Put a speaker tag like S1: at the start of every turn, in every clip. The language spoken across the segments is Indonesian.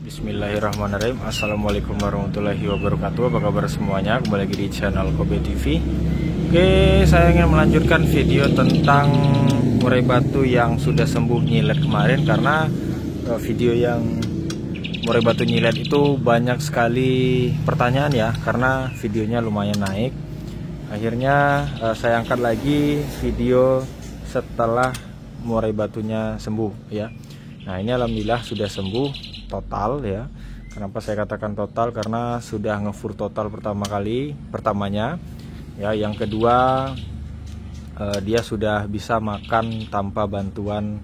S1: Bismillahirrahmanirrahim. Assalamualaikum warahmatullahi wabarakatuh. Apa kabar semuanya? Kembali lagi di channel Kobe TV. Oke, saya ingin melanjutkan video tentang murai batu yang sudah sembuh nyilet kemarin. Karena video yang murai batu nyilet itu banyak sekali pertanyaan ya, karena videonya lumayan naik. Akhirnya saya angkat lagi video setelah murai batunya sembuh ya. Nah, ini alhamdulillah sudah sembuh total ya. Kenapa saya katakan total? Karena sudah ngefur total pertamanya ya. Yang kedua, dia sudah bisa makan tanpa bantuan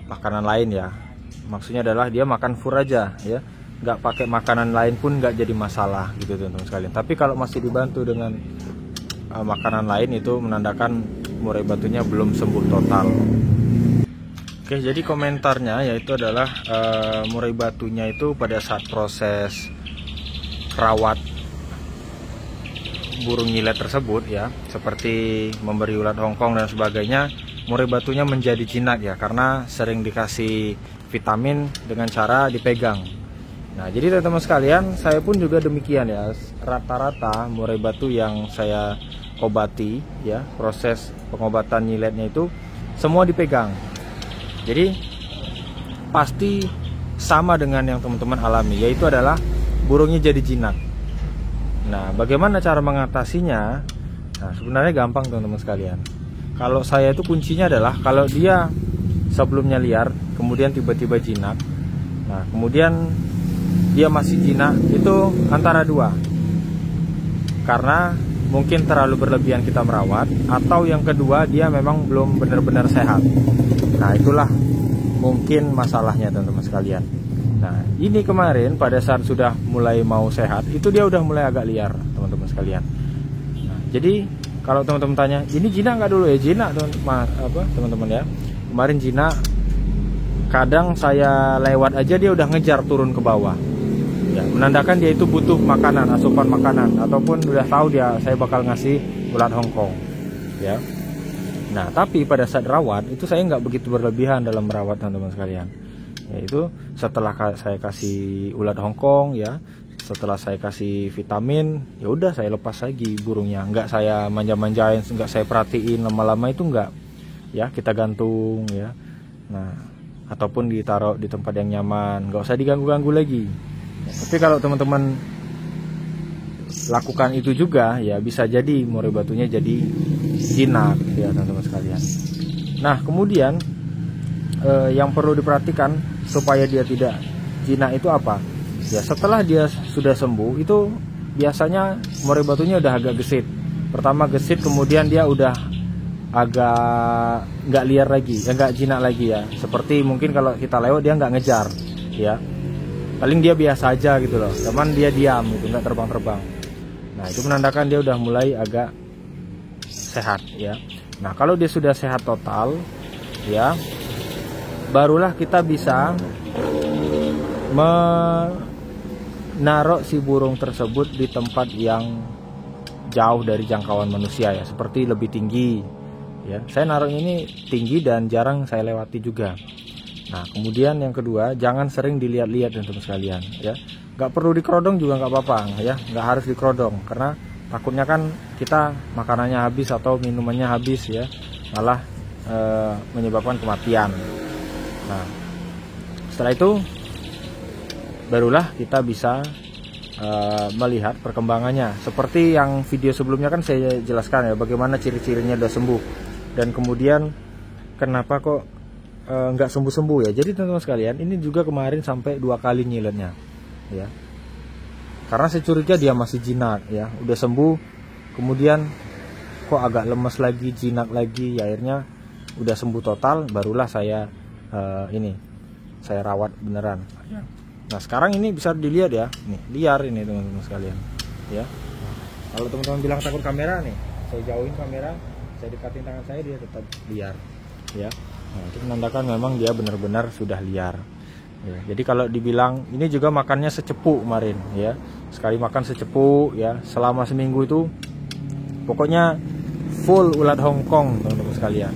S1: makanan lain ya. Maksudnya adalah dia makan fur aja ya, nggak pakai makanan lain pun nggak jadi masalah gitu teman-teman sekalian. Tapi kalau masih dibantu dengan makanan lain, itu menandakan murai batunya belum sembuh total. Oke, jadi komentarnya yaitu adalah murai batunya itu pada saat proses rawat burung nyilet tersebut ya, seperti memberi ulat hongkong dan sebagainya, murai batunya menjadi jinak ya, karena sering dikasih vitamin dengan cara dipegang. Nah, jadi teman-teman sekalian, saya pun juga demikian ya. Rata-rata murai batu yang saya obati ya, proses pengobatan nyiletnya itu semua dipegang. Jadi pasti sama dengan yang teman-teman alami, yaitu adalah burungnya jadi jinak. Nah, bagaimana cara mengatasinya? Nah, sebenarnya gampang teman-teman sekalian. Kalau saya itu kuncinya adalah kalau dia sebelumnya liar, kemudian tiba-tiba jinak. Nah, kemudian dia masih jinak, itu antara dua. Karena mungkin terlalu berlebihan kita merawat, atau yang kedua dia memang belum benar-benar sehat. Nah, itulah mungkin masalahnya teman-teman sekalian. Nah, ini kemarin pada saat sudah mulai mau sehat, itu dia udah mulai agak liar teman-teman sekalian. Nah, jadi kalau teman-teman tanya, ini jinak nggak dulu ya? Jinak teman-teman ya. Kemarin jinak, kadang saya lewat aja dia udah ngejar turun ke bawah. Ya, menandakan dia itu butuh makanan, asupan makanan, ataupun udah tahu dia saya bakal ngasih ulat hongkong ya. Nah, tapi pada saat rawat itu saya nggak begitu berlebihan dalam merawat teman-teman sekalian. Yaitu setelah saya kasih ulat hongkong ya, setelah saya kasih vitamin, ya udah saya lepas lagi burungnya. Nggak saya manja-manjain, nggak saya perhatiin lama-lama, itu nggak ya, kita gantung ya. Nah, ataupun ditaruh di tempat yang nyaman, nggak usah diganggu-ganggu lagi. Ya, tapi kalau teman-teman lakukan itu juga ya, bisa jadi murai batunya jadi jinak ya teman-teman sekalian. Nah, kemudian yang perlu diperhatikan supaya dia tidak jinak itu apa ya, setelah dia sudah sembuh itu biasanya murai batunya udah agak gesit. Pertama gesit, kemudian dia udah agak nggak liar lagi ya, nggak jinak lagi ya. Seperti mungkin kalau kita lewat dia nggak ngejar ya, paling dia biasa aja gitu loh, teman dia diam gitu, nggak terbang-terbang. Nah, itu menandakan dia udah mulai agak sehat ya. Nah, kalau dia sudah sehat total ya, barulah kita bisa menaruh si burung tersebut di tempat yang jauh dari jangkauan manusia ya, seperti lebih tinggi ya. Saya naruh ini tinggi dan jarang saya lewati juga. Nah, kemudian yang kedua, jangan sering dilihat-lihat teman-teman sekalian ya. Nggak perlu dikerodong juga nggak apa-apa ya, nggak harus dikerodong, karena takutnya kan kita makanannya habis atau minumannya habis ya, malah menyebabkan kematian. Nah, setelah itu barulah kita bisa melihat perkembangannya. Seperti yang video sebelumnya kan saya jelaskan ya, bagaimana ciri-cirinya udah sembuh dan kemudian kenapa kok nggak sembuh-sembuh ya. Jadi teman-teman sekalian, ini juga kemarin sampai 2 kali nyiletnya ya, karena saya curiga dia masih jinak ya, udah sembuh kemudian kok agak lemes lagi, jinak lagi ya. Akhirnya udah sembuh total, barulah saya saya rawat beneran ya. Nah, sekarang ini bisa dilihat ya, nih liar ini teman-teman sekalian ya. Kalau teman-teman bilang takut kamera nih, saya jauhin kamera, saya dekatin tangan saya, dia tetap liar ya. Nah, itu menandakan memang dia benar-benar sudah liar ya. Jadi kalau dibilang ini juga makannya secepuk kemarin ya, sekali makan secepuk ya, selama seminggu itu pokoknya full ulat hongkong teman-teman sekalian.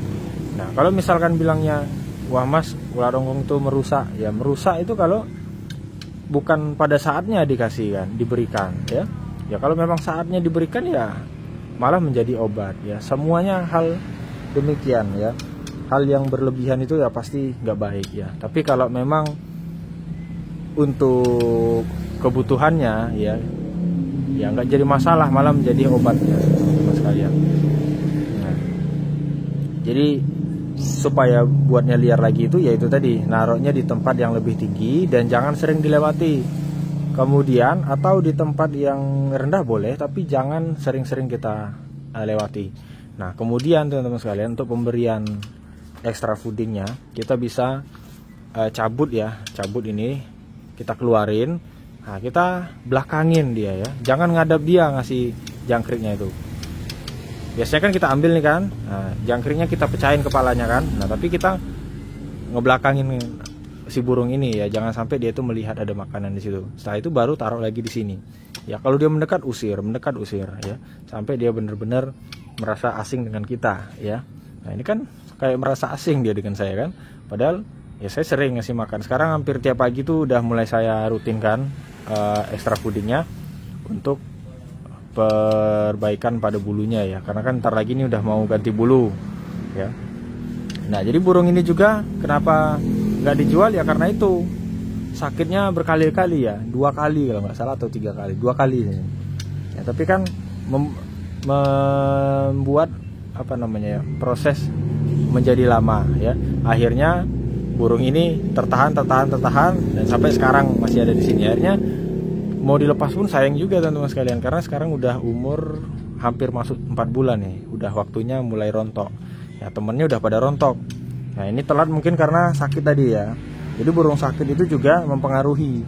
S1: Nah, kalau misalkan bilangnya wah mas, ulat hongkong itu merusak ya, merusak itu kalau bukan pada saatnya diberikan ya. Ya kalau memang saatnya diberikan ya malah menjadi obat ya. Semuanya hal demikian ya. Hal yang berlebihan itu ya pasti nggak baik ya. Tapi kalau memang untuk kebutuhannya ya nggak jadi masalah, malah menjadi obatnya teman-teman sekalian. Nah, jadi supaya buatnya liar lagi itu yaitu tadi naruhnya di tempat yang lebih tinggi dan jangan sering dilewati. Kemudian atau di tempat yang rendah boleh, tapi jangan sering-sering kita lewati. Nah kemudian teman-teman sekalian, untuk pemberian extra foodingnya kita bisa cabut ini kita keluarin. Nah kita belakangin dia ya, jangan ngadap dia ngasih jangkriknya itu. Biasanya kan kita ambil nih kan, nah, jangkriknya kita pecahin kepalanya kan. Nah tapi kita ngebelakangin si burung ini ya, jangan sampai dia itu melihat ada makanan di situ. Setelah itu baru taruh lagi di sini. Ya kalau dia mendekat usir ya, sampai dia benar-benar merasa asing dengan kita ya. Nah ini kan kayak merasa asing dia dengan saya kan. Padahal ya saya sering ngasih makan. Sekarang hampir tiap pagi tuh udah mulai saya rutinkan extra foodingnya untuk perbaikan pada bulunya ya. Karena kan ntar lagi ini udah mau ganti bulu ya. Nah jadi burung ini juga kenapa nggak dijual ya karena itu sakitnya berkali-kali ya, 2 kali kalau nggak salah atau 3 kali, 2 kali ya. Tapi kan membuat proses menjadi lama ya. Akhirnya burung ini tertahan dan sampai sekarang masih ada di sini. Akhirnya mau dilepas pun sayang juga teman-teman sekalian, karena sekarang udah umur hampir masuk 4 bulan nih, udah waktunya mulai rontok ya. Temennya udah pada rontok. Nah ini telat mungkin karena sakit tadi ya. Jadi burung sakit itu juga mempengaruhi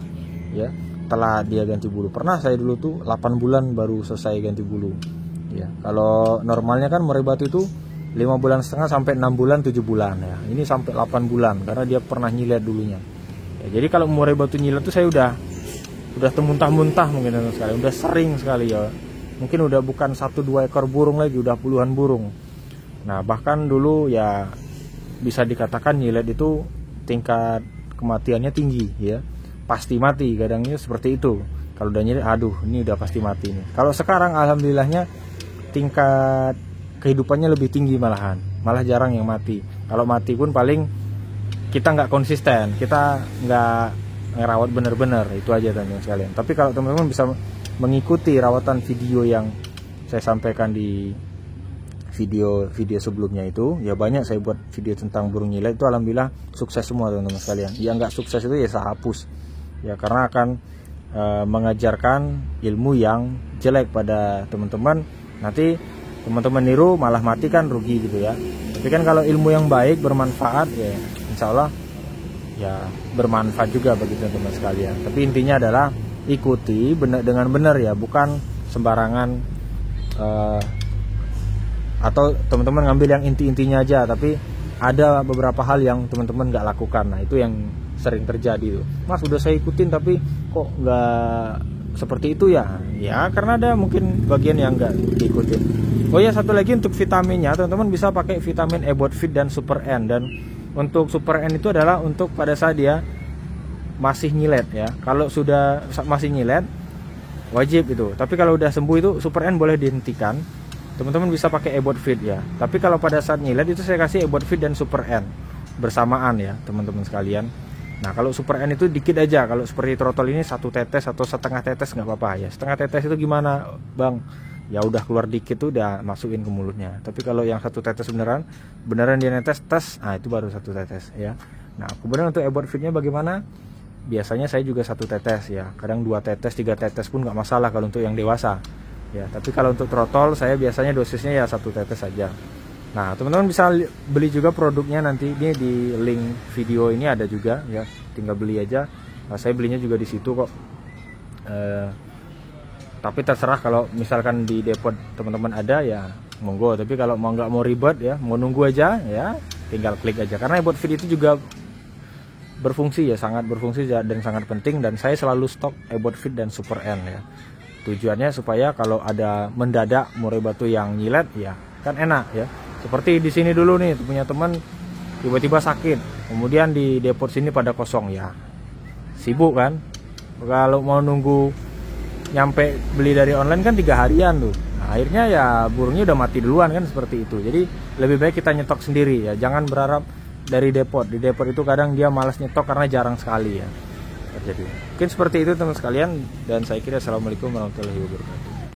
S1: ya. Telat dia ganti bulu. Pernah saya dulu tuh 8 bulan baru selesai ganti bulu ya. Kalau normalnya kan murai batu itu 5,5 bulan sampai 6 bulan 7 bulan ya. Ini sampai 8 bulan karena dia pernah nyilet dulunya ya. Jadi kalau murai batu nyilet tuh saya udah muntah-muntah mungkin sekali. Udah sering sekali ya. Mungkin udah bukan 1-2 ekor burung lagi, udah puluhan burung. Nah bahkan dulu ya bisa dikatakan nyilet itu tingkat kematiannya tinggi ya, pasti mati kadangnya seperti itu. Kalau udah nyilet, aduh ini udah pasti mati nih. Kalau sekarang alhamdulillahnya tingkat kehidupannya lebih tinggi, malah jarang yang mati. Kalau mati pun paling kita nggak konsisten, kita nggak ngerawat bener-bener, itu aja teman-teman sekalian. Tapi kalau teman-teman bisa mengikuti rawatan video yang saya sampaikan di video sebelumnya itu ya, banyak saya buat video tentang burung nyilet itu, alhamdulillah sukses semua teman-teman sekalian. Yang nggak sukses itu ya saya hapus ya, karena akan mengajarkan ilmu yang jelek pada teman-teman. Nanti teman-teman niru malah mati kan, rugi gitu ya. Tapi kan kalau ilmu yang baik bermanfaat ya insya Allah ya bermanfaat juga bagi teman-teman sekalian. Tapi intinya adalah ikuti dengan benar ya, bukan sembarangan atau teman-teman ngambil yang inti-intinya aja, tapi ada beberapa hal yang teman-teman nggak lakukan. Nah itu yang sering terjadi tuh. Mas udah saya ikutin tapi kok nggak seperti itu ya. Ya karena ada mungkin bagian yang nggak diikutin. Oh ya satu lagi untuk vitaminnya, teman-teman bisa pakai vitamin Ebot Fit dan Super N. Dan untuk Super N itu adalah untuk pada saat dia masih nyilet ya. Kalau sudah masih nyilet wajib itu. Tapi kalau udah sembuh itu Super N boleh dihentikan. Teman-teman bisa pakai Ebot Fit ya. Tapi kalau pada saat nyilet itu saya kasih Ebot Fit dan Super N bersamaan ya teman-teman sekalian. Nah kalau Super N itu dikit aja. Kalau seperti trotol ini 1 tetes atau setengah tetes nggak apa-apa ya. Setengah tetes itu gimana bang? Ya udah keluar dikit tuh udah masukin ke mulutnya. Tapi kalau yang 1 tetes beneran dia netes tes, nah itu baru 1 tetes ya. Nah kemudian untuk Ebot Fitnya bagaimana? Biasanya saya juga 1 tetes ya. Kadang 2 tetes 3 tetes pun nggak masalah kalau untuk yang dewasa ya. Tapi kalau untuk trotol saya biasanya dosisnya ya 1 tetes saja. Nah teman-teman bisa beli juga produknya, nanti ini di link video ini ada juga ya, tinggal beli aja. Nah, saya belinya juga di situ kok. Tapi terserah kalau misalkan di depot teman-teman ada ya monggo. Tapi kalau nggak mau ribet ya, mau nunggu aja ya, tinggal klik aja. Karena Ebot Fit itu juga berfungsi ya, sangat berfungsi dan sangat penting. Dan saya selalu stok Ebot Fit dan Super N ya. Tujuannya supaya kalau ada mendadak murai batu yang nyilet ya kan enak ya. Seperti di sini dulu nih punya teman tiba-tiba sakit, kemudian di depot sini pada kosong ya, sibuk kan. Kalau mau nunggu nyampe beli dari online kan 3 harian tuh. Nah, akhirnya ya burungnya udah mati duluan kan, seperti itu. Jadi lebih baik kita nyetok sendiri ya, jangan berharap dari depot. Di depot itu kadang dia malas nyetok karena jarang sekali ya terjadi. Mungkin seperti itu teman sekalian, dan saya kira assalamualaikum warahmatullahi wabarakatuh.